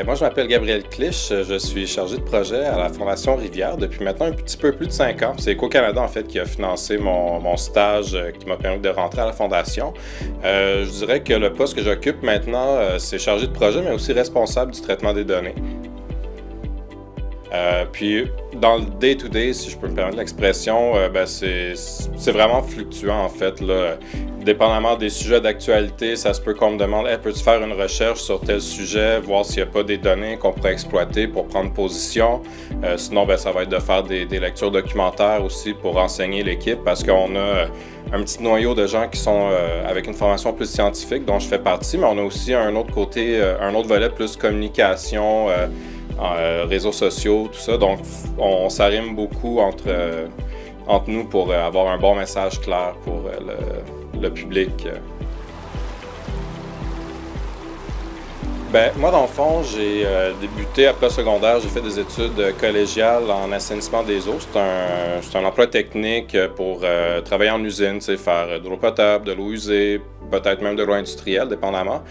Moi, je m'appelle Gabriel Clich, je suis chargé de projet à la Fondation Rivière depuis maintenant un petit peu plus de 5 ans. C'est Éco-Canada, en fait, qui a financé mon stage qui m'a permis de rentrer à la Fondation. Je dirais que le poste que j'occupe maintenant, c'est chargé de projet, mais aussi responsable du traitement des données. Puis, dans le day-to-day, si je peux me permettre l'expression, c'est vraiment fluctuant, en fait, là. Dépendamment des sujets d'actualité, ça se peut qu'on me demande hey, « peux-tu faire une recherche sur tel sujet, voir s'il n'y a pas des données qu'on pourrait exploiter pour prendre position? » Sinon, ça va être de faire des lectures documentaires aussi pour renseigner l'équipe parce qu'on a un petit noyau de gens qui sont avec une formation plus scientifique dont je fais partie, mais on a aussi un autre côté, un autre volet plus communication, réseaux sociaux, tout ça. Donc, on s'arrime beaucoup entre nous pour avoir un bon message clair pour le public. Moi, dans le fond, j'ai débuté après le secondaire. J'ai fait des études collégiales en assainissement des eaux. C'est un emploi technique pour travailler en usine, faire de l'eau potable, de l'eau usée, peut-être même de l'eau industrielle, dépendamment.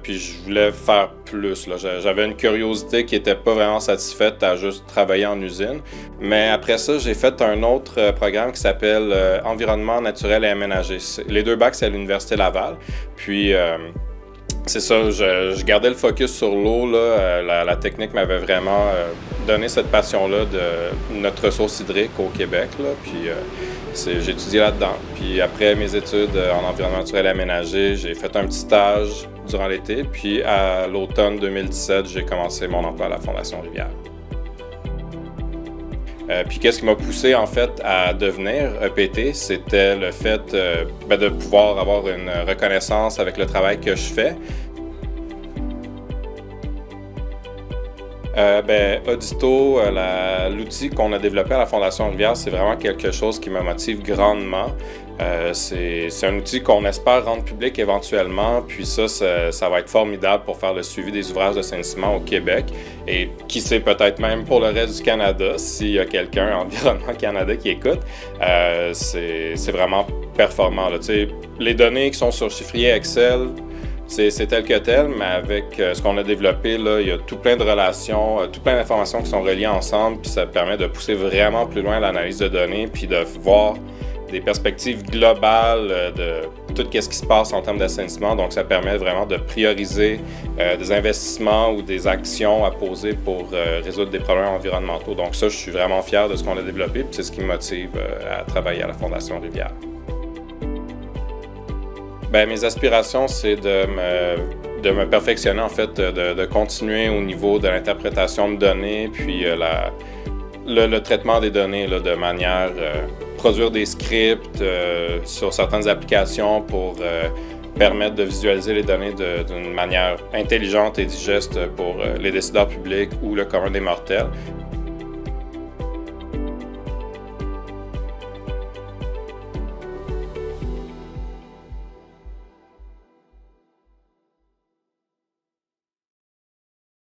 Puis je voulais faire plus. J'avais une curiosité qui n'était pas vraiment satisfaite à juste travailler en usine. Mais après ça, j'ai fait un autre programme qui s'appelle Environnement naturel et aménagé. Les deux bacs, c'est à l'Université Laval. Puis c'est ça, je gardais le focus sur l'eau. La technique m'avait vraiment donné cette passion-là de notre ressource hydrique au Québec. Puis j'ai étudié là-dedans. Puis après mes études en environnement naturel et aménagé, j'ai fait un petit stage durant l'été. Puis à l'automne 2017, j'ai commencé mon emploi à la Fondation Rivière. Puis qu'est-ce qui m'a poussé en fait à devenir EPT, c'était le fait de pouvoir avoir une reconnaissance avec le travail que je fais. Audito, l'outil qu'on a développé à la Fondation Rivière, c'est vraiment quelque chose qui me motive grandement. C'est un outil qu'on espère rendre public éventuellement, puis ça va être formidable pour faire le suivi des ouvrages d'assainissement au Québec et qui sait peut-être même pour le reste du Canada, s'il y a quelqu'un Environnement Canada qui écoute, c'est vraiment performant. Les données qui sont sur chiffrier Excel, c'est tel que tel, mais avec ce qu'on a développé, là, il y a tout plein de relations, tout plein d'informations qui sont reliées ensemble, puis ça permet de pousser vraiment plus loin l'analyse de données, puis de voir des perspectives globales de tout ce qui se passe en termes d'assainissement. Donc, ça permet vraiment de prioriser des investissements ou des actions à poser pour résoudre des problèmes environnementaux. Donc ça, je suis vraiment fier de ce qu'on a développé, puis c'est ce qui me motive à travailler à la Fondation Rivière. Mes aspirations, c'est de me perfectionner, en fait, de continuer au niveau de l'interprétation de données, puis le traitement des données là, de manière produire des scripts sur certaines applications pour permettre de visualiser les données d'une manière intelligente et digeste pour les décideurs publics ou le commun des mortels.